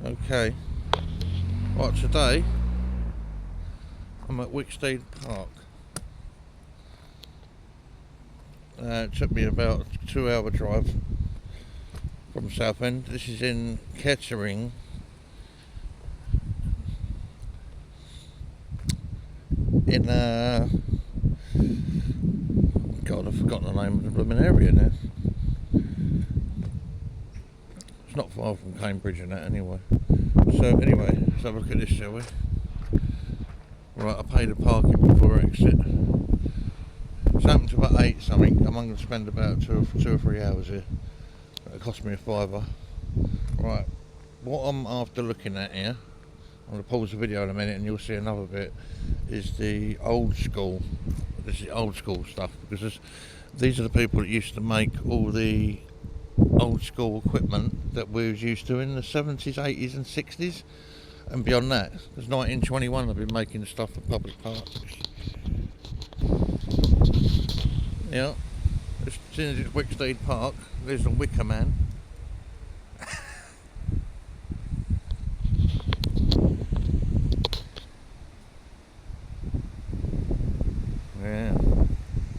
Okay, right, today I'm at Wicksteed Park. It took me about a 2 hour drive from Southend. This is in Kettering. In God, I've forgotten the name of the blooming area now. It's not far from Cambridge and that anyway. So anyway, let's have a look at this, shall we? Right, I paid the parking before exit. It's happened to about 8 something. I'm going to spend about two or 3 hours here. It cost me a fiver. Right, what I'm after looking at here, I'm going to pause the video in a minute and you'll see another bit, is the old school. This is the old school stuff, because these are the people that used to make all the old school equipment that we was used to in the 70s, 80s and 60s and beyond that. Because 1921 I've been making stuff for public parks. Yeah, as soon as it's Wicksteed Park, there's a Wicker Man. Yeah,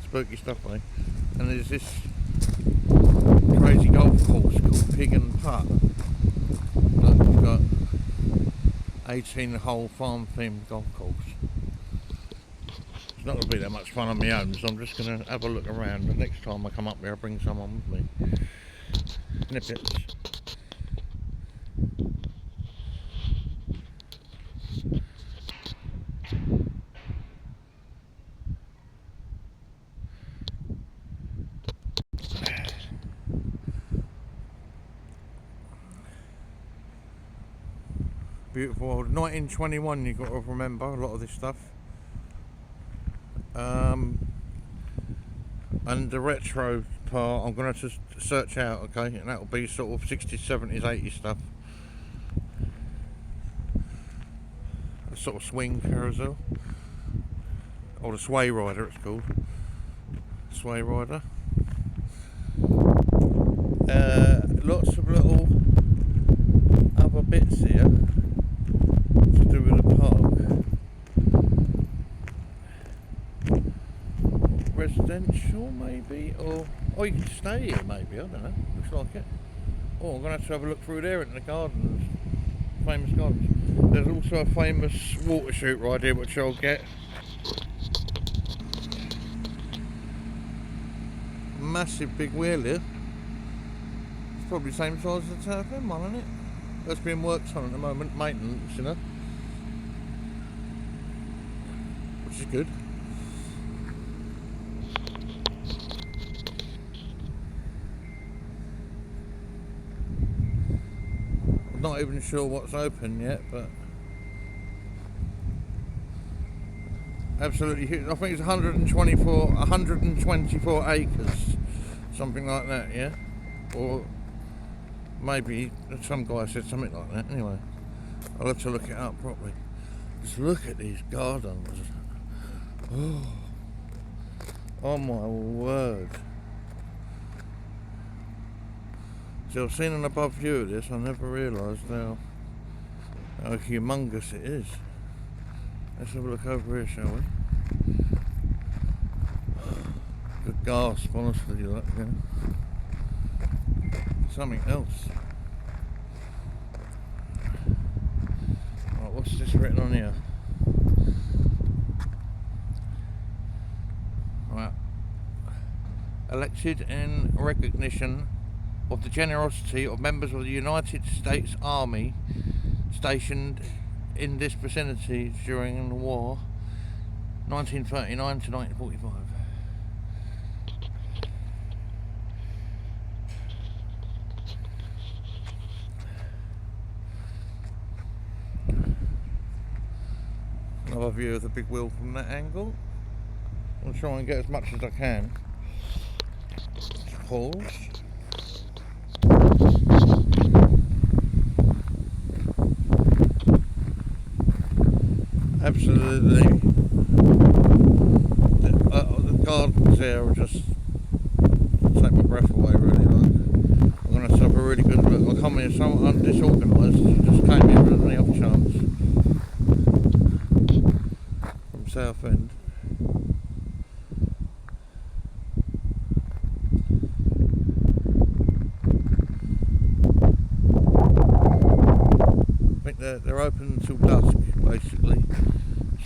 spooky stuff, eh? And there's this crazy golf course called Pig and Putt. Look, we've got 18-hole farm themed golf course. It's not going to be that much fun on my own, so I'm just going to have a look around. The next time I come up there, I'll bring someone with me. Snippets. Beautiful old 1921, you've got to remember a lot of this stuff. And the retro part I'm going to just search out, okay, and that'll be sort of 60s, 70s, 80s stuff. A sort of swing carousel, or the sway rider it's called, sway rider. Lots of little other bits here to do with the park. Residential maybe, or you can stay here maybe, I don't know, looks like it. Oh, I'm going to have a look through there into the gardens, famous gardens. There's also a famous water shoot right here which I'll get. Massive big wheel here. It's probably the same size as the Southend one, isn't it? That's being worked on at the moment, maintenance, you know, which is good. I'm not even sure what's open yet, but absolutely huge. I think it's 124 acres, something like that, yeah, or maybe some guy said something like that. Anyway, I'll have to look it up properly. Just look at these gardens. Oh my word. See, I've seen an above view of this. I never realised how humongous it is. Let's have a look over here, shall we? Good gasp, honestly, look, yeah. Something else. Right, what's this written on here? Right. Elected in recognition of the generosity of members of the United States Army stationed in this vicinity during the war, 1939 to 1945. Another view of the big wheel from that angle. I'll try and get as much as I can. Pause. Absolutely. The gardens here are just take my breath away, really. Like, I'm going to have a really good look. I'll come here there's someone disorganised just came here on the off chance from Southend. I think they're open until dusk basically,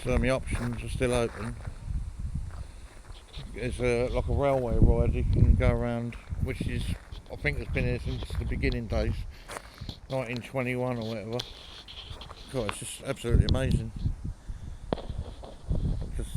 so my options are still open. It's like a railway ride you can go around, which is, I think it's been here since the beginning days, 1921 or whatever. God, it's just absolutely amazing. Just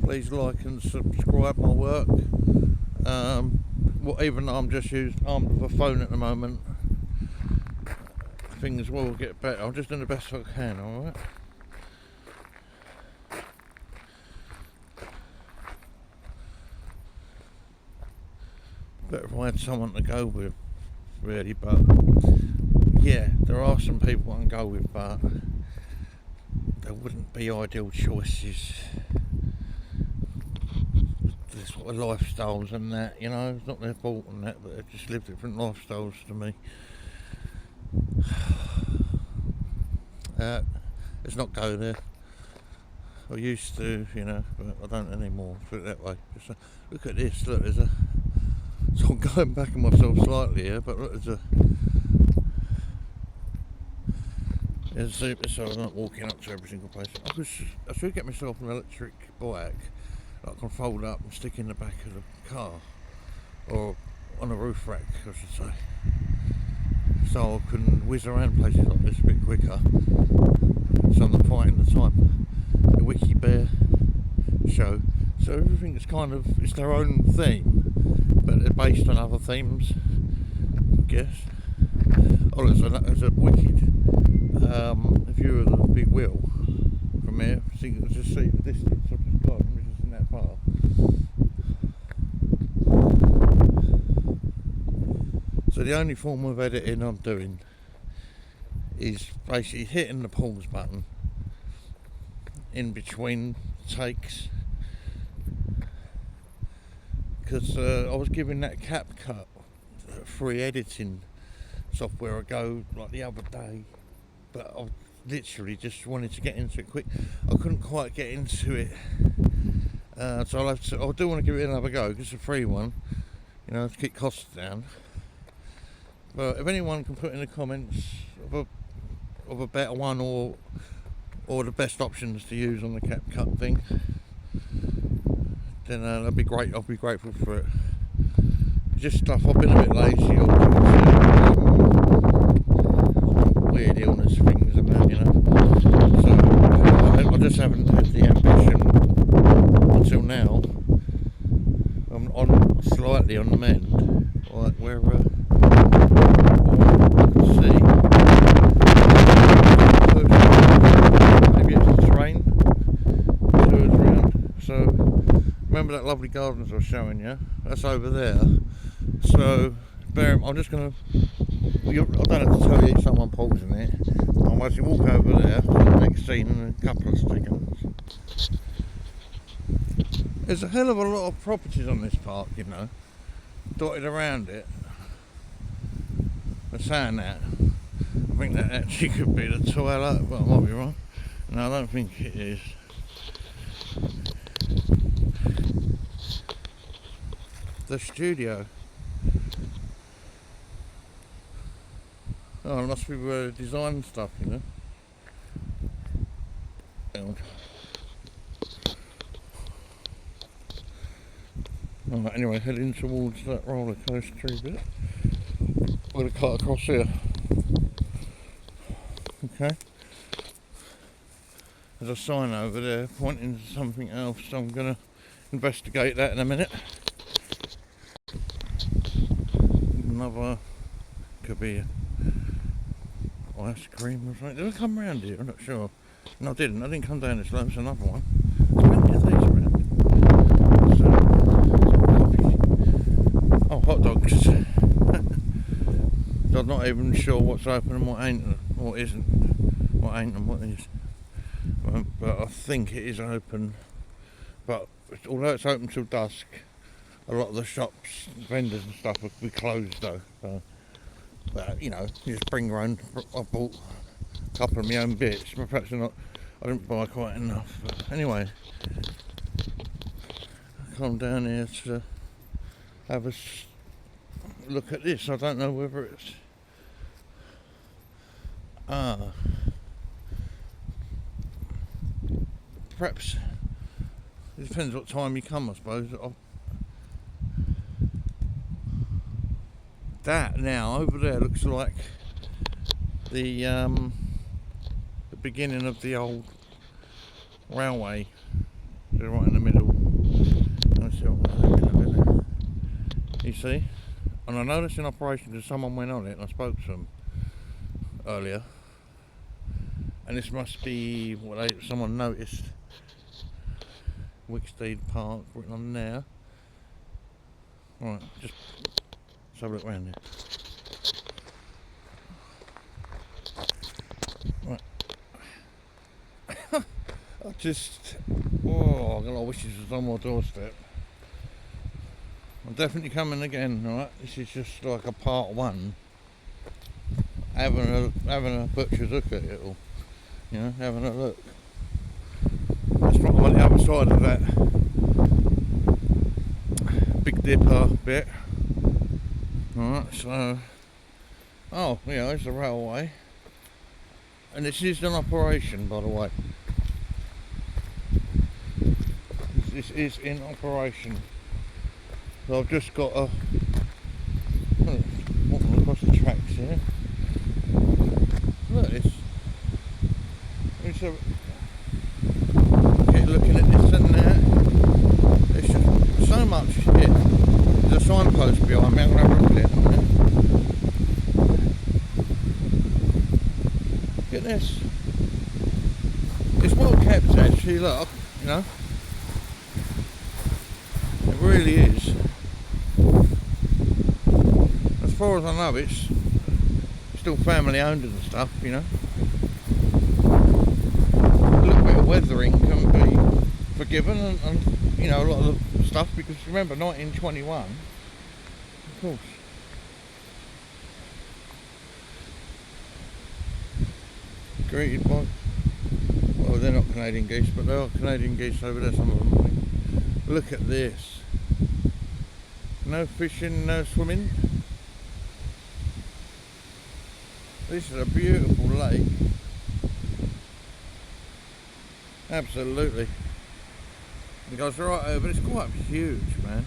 please like and subscribe my work. Well, even though I'm just armed with a phone at the moment, things will get better. I'm just doing the best I can, alright? Better if I had someone to go with, really, but yeah, there are some people I can go with, but they wouldn't be ideal choices. The sort of lifestyles and that, you know, it's not their fault and that, but they just live different lifestyles to me. Let's not go there. I used to, you know, but I don't anymore, put it that way. Just look at this, look, there's a, so I'm going back on myself slightly here, but look, so I'm not walking up to every single place. I should get myself an electric bike that I can fold up and stick in the back of the car, or on a roof rack, I should say, so I can whiz around places like this a bit quicker, so I'm not fighting the time. The Wicksteed show, so everything is kind of, it's their own theme, but they're based on other themes, I guess. Oh, there's a wicked view of the big wheel from here, so you can just see the distance I've just gone, which is in that part. So the only form of editing I'm doing is basically hitting the pause button in between takes, because I was given that CapCut free editing software a go like the other day, but I literally just wanted to get into it quick. I couldn't quite get into it, so I do want to give it another go because it's a free one, you know, to keep costs down. But if anyone can put in the comments of a better one or the best options to use on the CapCut thing, then that'd be great. I'll be grateful for it. Just stuff I've been a bit lazy or weird illness things and that, you know. So I just haven't had the ambition until now. I'm on slightly on the mend, like where see. Maybe it's the train tours around. So remember that lovely gardens I was showing you? That's over there. So I'm just gonna. I don't have to tell you if someone pulls in it. I'll basically walk over there to the next scene in a couple of seconds. There's a hell of a lot of properties on this park, you know, dotted around it. They're saying that. I think that actually could be the toilet, but I might be wrong. No, I don't think it is. The studio. Oh, it must be where they design stuff, you know. Alright, anyway, heading towards that roller coaster bit. We're going to cut across here. Okay. There's a sign over there pointing to something else, so I'm going to investigate that in a minute. Another, could be ice cream or something. Did I come round here? I'm not sure. No, I didn't come down this road. There's another one. There's plenty of these around. So, oh, hot dogs. I'm not even sure what's open and what ain't, what isn't, what ain't and what is. But I think it is open. But although it's open till dusk, a lot of the shops, vendors and stuff will be closed though. So, but you know, you just bring your own. I bought a couple of my own bits, but perhaps not. I didn't buy quite enough. But anyway, I come down here to have a look at this. I don't know whether it's perhaps it depends what time you come, I suppose. That now over there looks like the beginning of the old railway. They're right in the middle. Let's see what's happening over there. You see? And I know that's in operation because someone went on it and I spoke to them earlier. And this must be what someone noticed. Wicksteed Park written on there. Right, just let's have a look around here. Right. I wish this was on my doorstep. I'm definitely coming again, right? This is just like a part one. Having a butcher's look at it all. You know, having a look. That's probably on the other side of that Big Dipper bit. Alright, so oh yeah, there's the railway. And this is an operation, by the way. This is in operation. So I've just got a walking across the tracks here. Look at this. Keep looking at this and that. There's just so much here. There's a signpost behind me. I'm going to have a look at it in a minute. Look at this. It's well kept actually, look, you know. It really is. As far as I know, it's still family owned and stuff, you know. A little bit of weathering can be forgiven and you know, a lot of the stuff, because remember 1921, of course. Greeted by, well, they're not Canadian geese, but there are Canadian geese over there, some of them. Look at this. No fishing, no swimming. This is a beautiful lake. Absolutely. It goes right over, it's quite huge, man.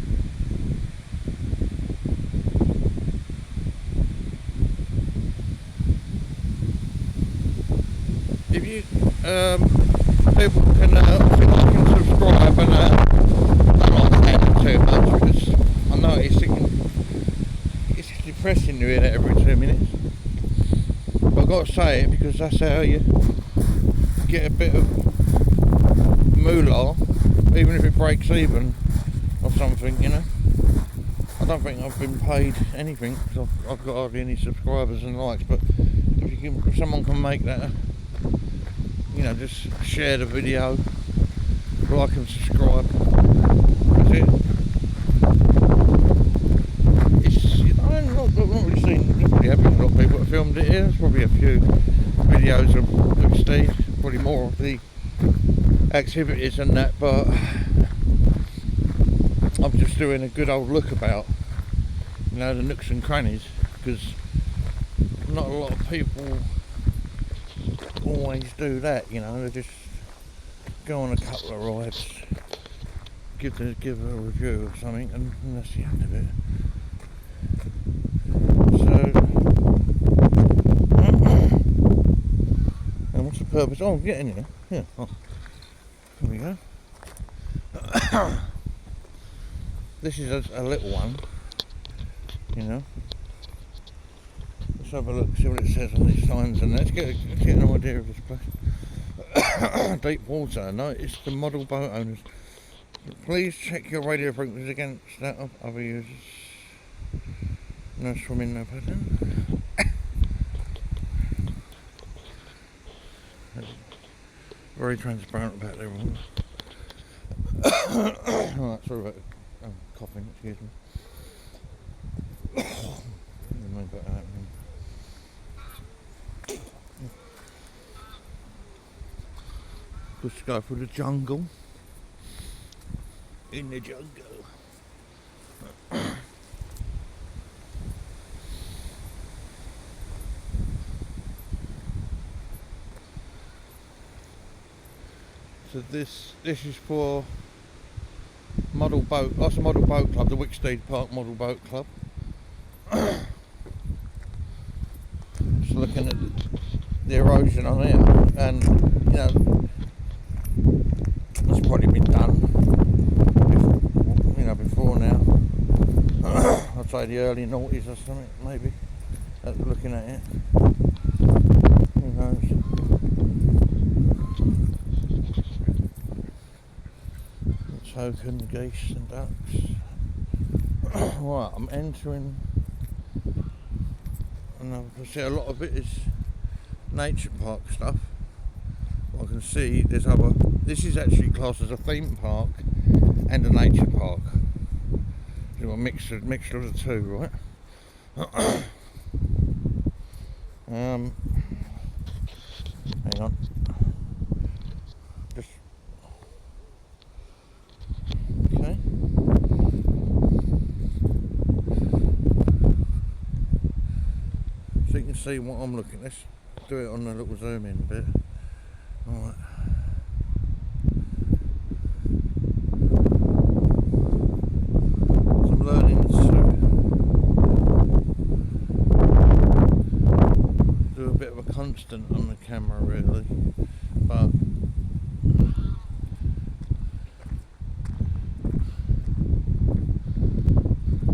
If you, people can, like and subscribe and, I don't like saying too much because I know it's depressing to hear that every 2 minutes. But I've got to say it because that's how you get a bit of moolah, even if it breaks even or something, you know. I don't think I've been paid anything because I've got hardly any subscribers and likes, but if someone can make that, you know, just share the video, like and subscribe. That's it. I'm not really seen, you probably haven't got people that filmed it here. There's probably a few videos of Wicksteed, probably more of the activities and that, but I'm just doing a good old look about, you know, the nooks and crannies, because not a lot of people always do that, you know. They just go on a couple of rides, give a review of something, and that's the end of it. So, and what's the purpose? Oh, I'm getting here. Yeah, oh, here we go. This is a little one, you know. Let's have a look, see what it says on these signs, and let's get an idea of this place. Deep water. No, it's the model boat owners. Please check your radio frequencies against that of other users. No swimming, no paddling. Very transparent about their rules. Right, sorry about coughing, excuse me. Just go through the jungle. In the jungle. So this is for model boat. That's Model Boat Club, the Wicksteed Park Model Boat Club. Just looking at the erosion on here, and you know, it's probably been done before now. I'd say the early noughties or something, maybe. Looking at it, who knows? Token geese and ducks. Right, I'm entering and I can see a lot of it is nature park stuff. What I can see there's other, this is actually classed as a theme park and a nature park. So a mixture of the two, right? Hang on. Just okay. So you can see what I'm looking at. Let's do it on a little zoom in bit. Alright. So I'm learning to do a bit of a constant on the camera really, but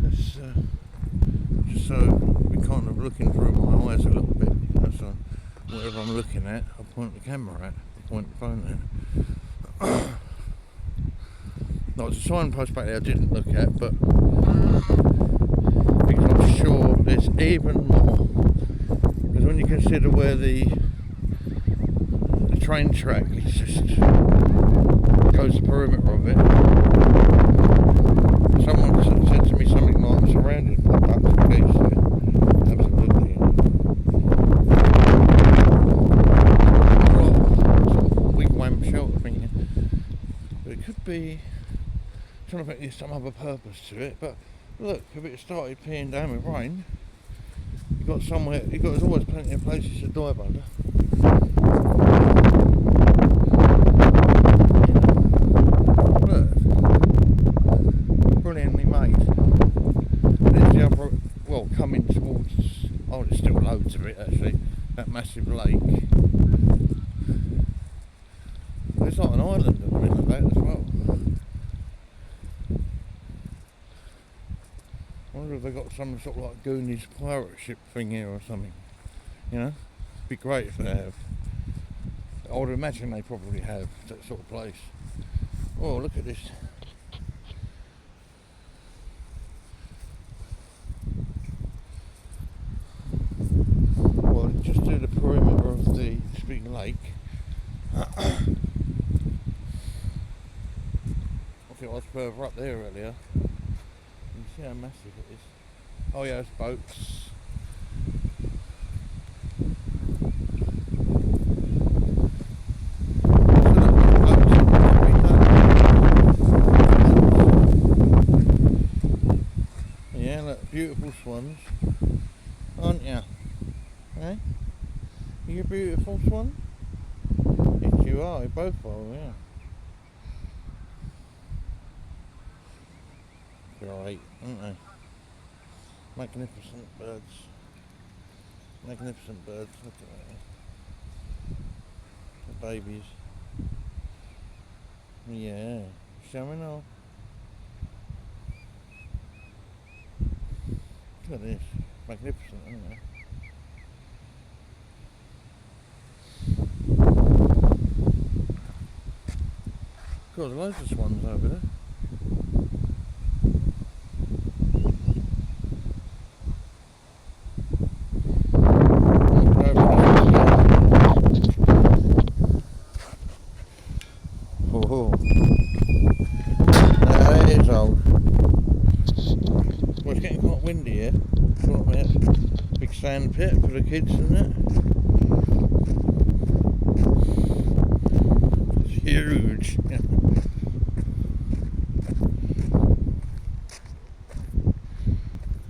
it's just so we're kind of looking through my eyes a little bit, you know, so whatever I'm looking at, I point the camera at, I point the phone at. There's a signpost back there I didn't look at, but because I'm sure there's even more. Because when you consider where the train track is just goes the perimeter of it. Someone said to me something like, I'm surrounded by ducks and geese there. Absolutely. Wigwam shelter thing. But it could be, I'm trying to think there's some other purpose to it, but look, if it started peeing down with rain, there's always plenty of places to dive under. Look, brilliantly made. There's the other, well, coming towards, oh, there's still loads of it actually, that massive lake. There's like an island in the middle of that as well. I wonder if they've got some sort of like Goonies pirate ship thing here or something. You know? Be great if they have. I would imagine they probably have that sort of place. Oh, look at this. Well, just do the perimeter of the big lake. I think I was further up there earlier. You see how massive it is. Oh yeah, it's boats. Yeah, look, beautiful swans, aren't ya? Eh? Are you a beautiful swan? Yes you are, you both are, yeah. Great, aren't they? Magnificent birds. Magnificent birds, look at that. The babies. Yeah, showing off. Look at this. Magnificent, isn't it? God, there's loads of swans over there. Oh, that is old. Well, it's getting quite windy here. Big sand pit for the kids, isn't it? It's huge.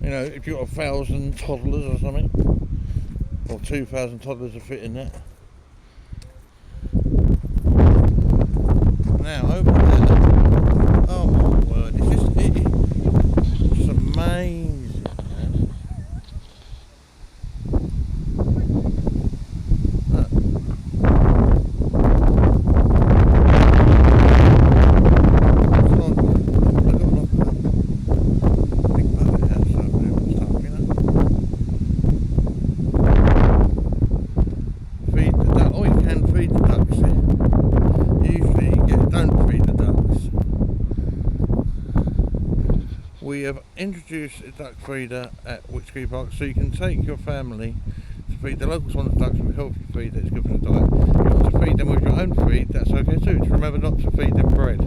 You know, if you've got 1,000 toddlers or something, or 2,000 toddlers to fit in that. Now, over there, oh my word, it's just amazing, man. Look. We have introduced a duck feeder at Wicksteed Park, so you can take your family to feed the local swans ducks with healthy feed that's good for the diet. If you want to feed them with your own feed, that's okay too. Just remember not to feed them bread.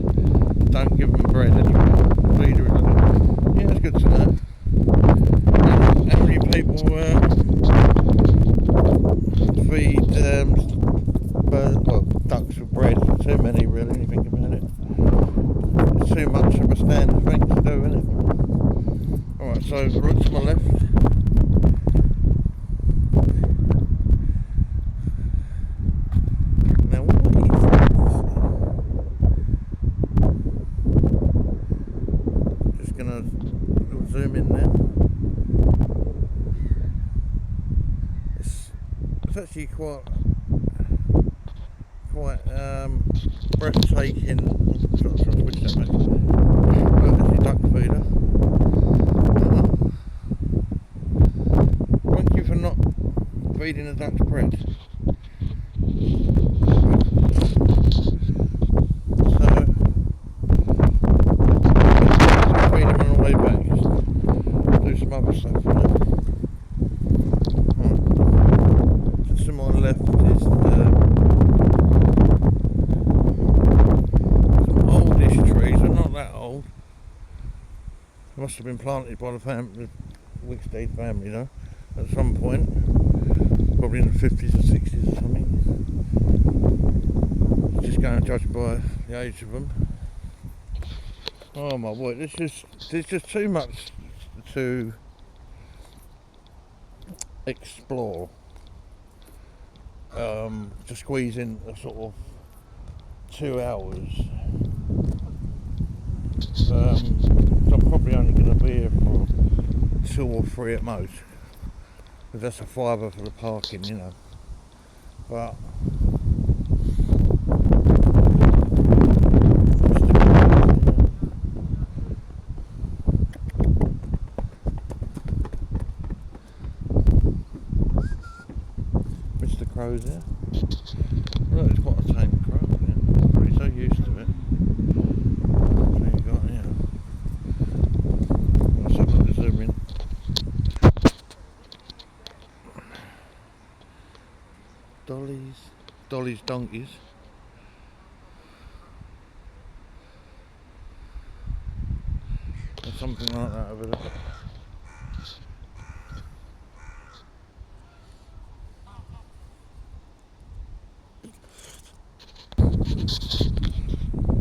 Don't give them bread anymore. Feeder is yeah, that's good to know. How many people feed ducks with bread? Too many, really, when you think about it. It's too much of a standard thing to do, isn't it? Alright, so look to my left. Now what is this? Just gonna zoom in there. It's actually quite breathtaking. Trying to switch that back. Look, there's your duck feeder. Thank you for not feeding the ducks bread. So, feed them on the way back. Just do some other stuff, you know. Right. Just to my left is some oldish trees, but not that old. They must have been planted by the Wicksteed family, though, at some point, probably in the 50s or 60s or something. Just going to judge by the age of them. Oh my word, there's just too much to explore. To squeeze in a sort of 2 hours. So I'm probably only going to be here for 2 or 3 at most, because that's a £5 for the parking, you know. But Mr. Crow's there. Look, it's quite a tame crow. Yeah. I'm pretty so used to it. So you got here. Let's have a look at zoom in. Dolly's donkeys. Or something like that over there.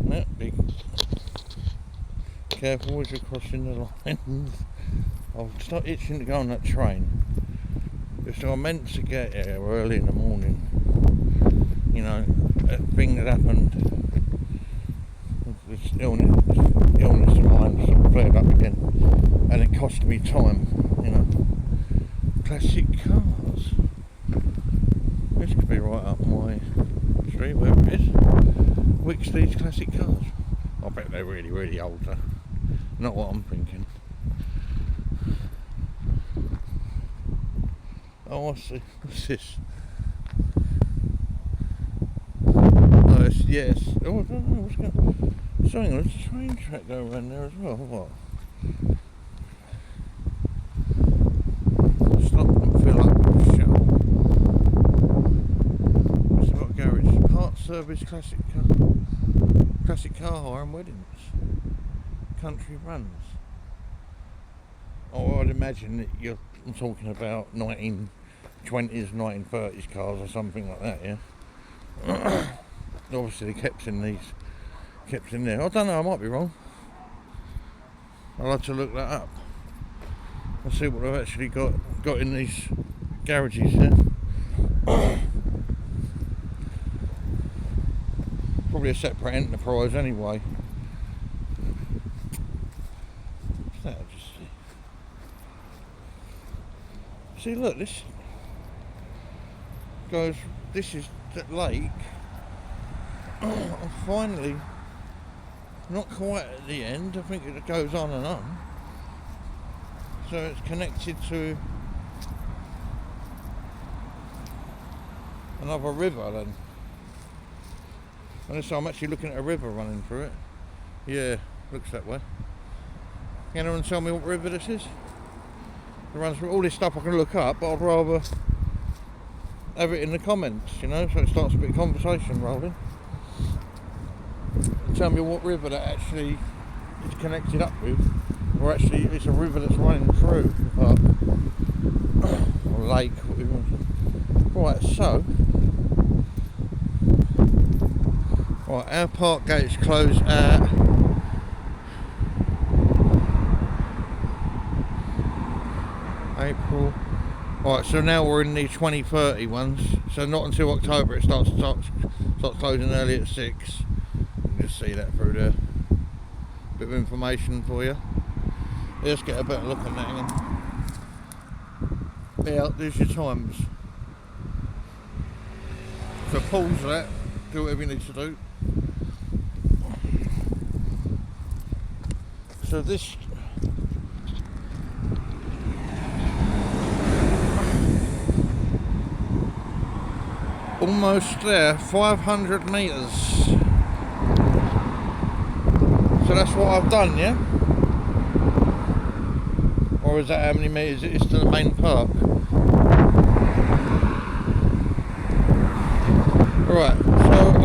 Yeah, be careful as you're crossing the lines. I'll start itching to go on that train. If I meant to get here early in the morning, you know, a thing that happened, this illness of mine sort of flared up again, and it cost me time, you know. Classic cars. This could be right up my street, wherever it is. Wicksteed's classic cars. I bet they're really, really old though. Not what I'm thinking. Oh, I see. What's this? Oh, it's, yes. Oh, I don't know what's going on. So hang on, there's a train track going around there as well. What? Stop and fill up with shell. What's it got? Garage. Part service, classic car hire and weddings. Country runs. Oh, I'd imagine that I'm talking about 1920s, 1930s cars or something like that, yeah? Obviously they kept in there. I don't know, I might be wrong. I'll have to look that up. I'll see what I've actually got in these garages here. Probably a separate enterprise anyway. What's that? See, look, this goes. This is the lake. Finally, not quite at the end. I think it goes on and on. So it's connected to another river then. And so I'm actually looking at a river running through it. Yeah, looks that way. Can anyone tell me what river this is? It runs through all this stuff I can look up, but I'd rather have it in the comments, you know, so it starts a bit of conversation rolling. Tell me what river that actually is connected up with, or actually it's a river that's running through the park, or lake, whatever. Right, so, right, our park gates close at April. Right, so now we're in the 2030 ones, so not until October it starts closing early at 6. Just see that through there. Bit of information for you. Let's get a better look at that again. Yeah, there's your times. So pause that, do whatever you need to do. So this almost there, 500 metres. So that's what I've done, yeah? Or is that how many metres it is to the main park? Right, so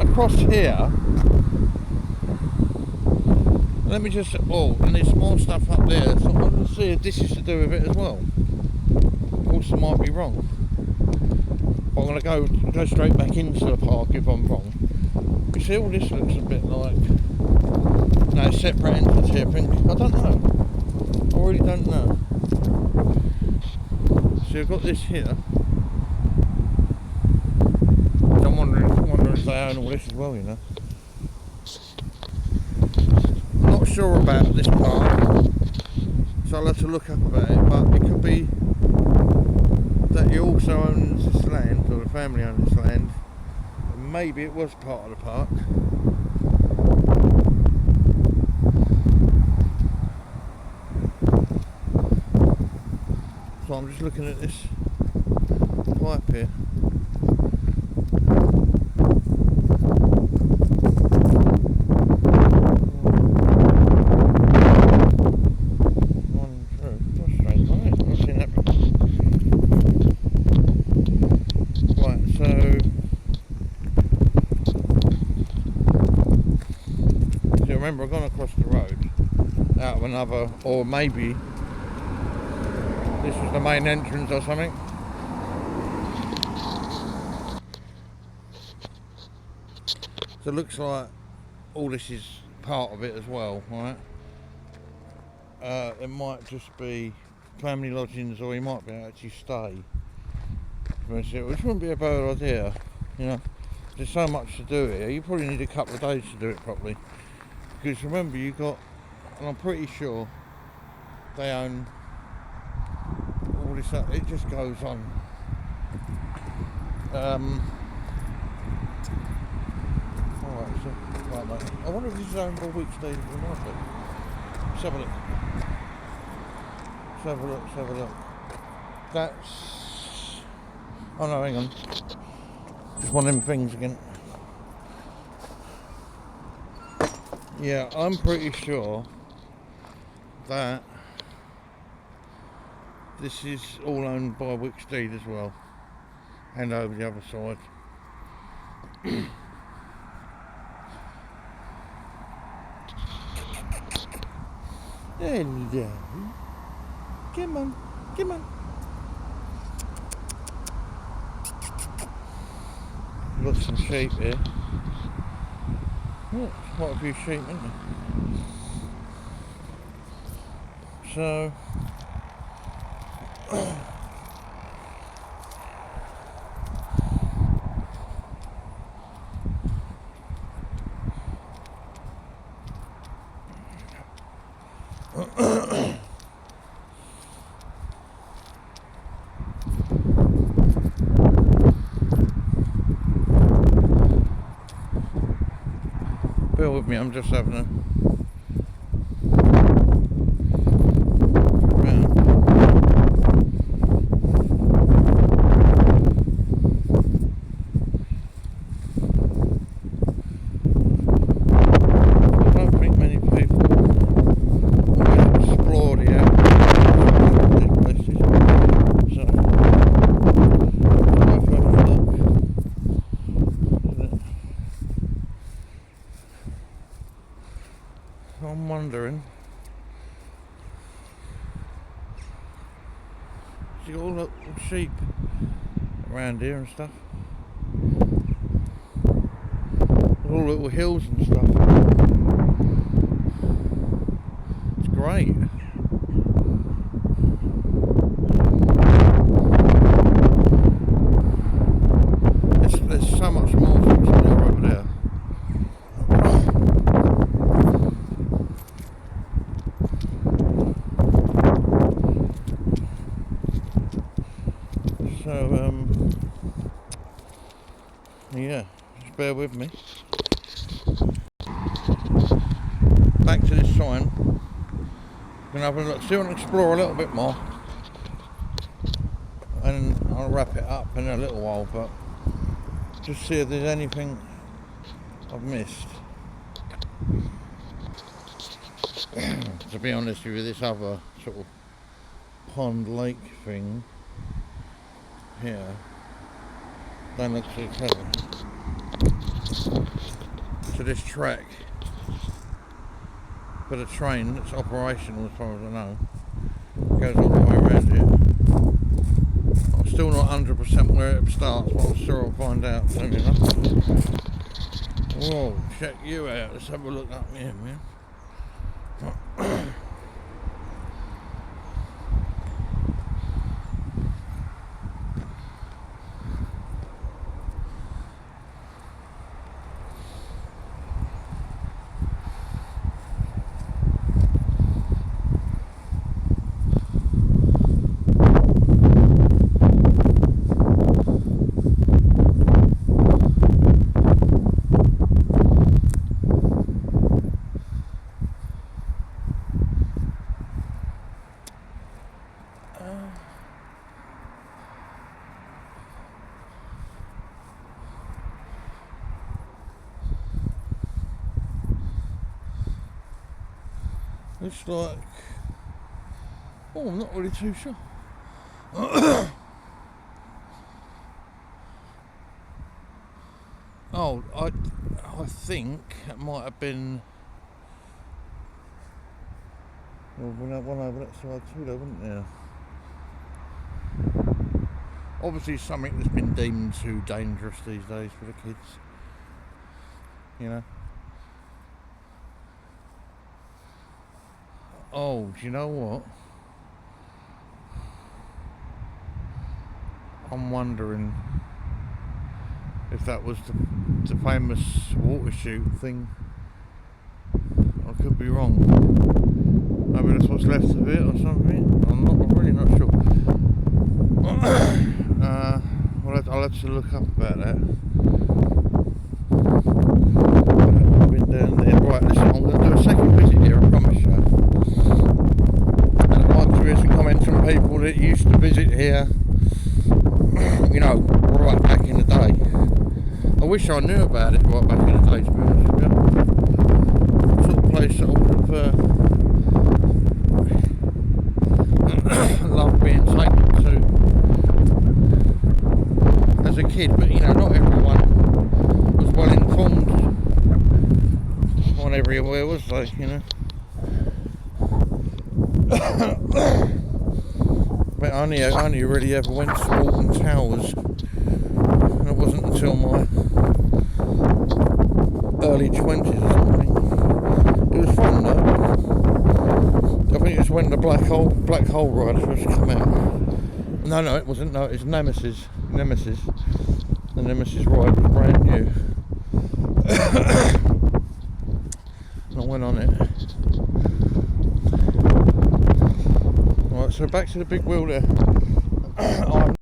across here, let me just, and there's more stuff up there, so I want to see if this is to do with it as well. Of course I might be wrong. But I'm going to go straight back into the park if I'm wrong. You see, all this looks a bit like, no, separate entrance here, I think. I don't know. I really don't know. So you've got this here. I'm wondering if they own all this as well, you know. Not sure about this part, so I'll have to look up about it, but it could be that he also owns this land, or the family owns this land, and maybe it was part of the park. So I'm just looking at this pipe here. Remember, I've gone across the road out of another, or maybe this was the main entrance or something. So it looks like all this is part of it as well, right? It might just be family lodgings, or you might be able to actually stay, which wouldn't be a bad idea, you know. There's so much to do here, you probably need a couple of days to do it properly. Because remember, you got, and I'm pretty sure they own all this up. It just goes on. Alright, so, right, mate. I wonder if this is owned by Wicksteed. It might be. Let's have a look. Let's have a look, let's have a look. That's... Oh no, hang on. Just one of them things again. Yeah, I'm pretty sure that this is all owned by Wicksteed as well. And over the other side. Hello. Come on, come on. Got some sheep here. Yeah, quite a few sheep, isn't there? So bear with me, I'm just having a I'm wondering, see all the sheep around here and stuff, all little hills and stuff. It's great. There's so much more to explore over there. So, yeah, just bear with me. Back to this sign. Gonna have a look, see if I can explore a little bit more. And I'll wrap it up in a little while, but just see if there's anything I've missed. To be honest with you, this other sort of pond lake thing here don't look too clever. So this track for the train that's operational as far as I know goes all the way around here. I'm still not 100% where it starts, but I'm sure I'll find out soon enough. Whoa, check you out, let's have a look up here, man. Looks like, oh, I'm not really too sure. Oh, I think it might have been, well, we'll have one over that side too though, wouldn't there? Obviously something that's been deemed too dangerous these days for the kids, you know. Oh, do you know what? I'm wondering if that was the famous water chute thing. I could be wrong. Maybe that's what's left of it or something. I'm really not sure. Well, I'll have to look up about that. Right, listen, I'm going to do a second visit here, I promise you. And I'd like to hear some comments from people that used to visit here, you know, right back in the day. I wish I knew about it right back in the day, to be honest with you. The sort of place that I would have loved being taken to as a kid, but you know, not everyone was well informed on everywhere, was they, you know. But I only really ever went to Alton Towers, and it wasn't until my early 20s or something. It was fun though. I think it was when the Black Hole Rider first come out. No, it wasn't. No, it's Nemesis. The Nemesis ride was brand new. And I went on it. Right, so back to the big wheel there.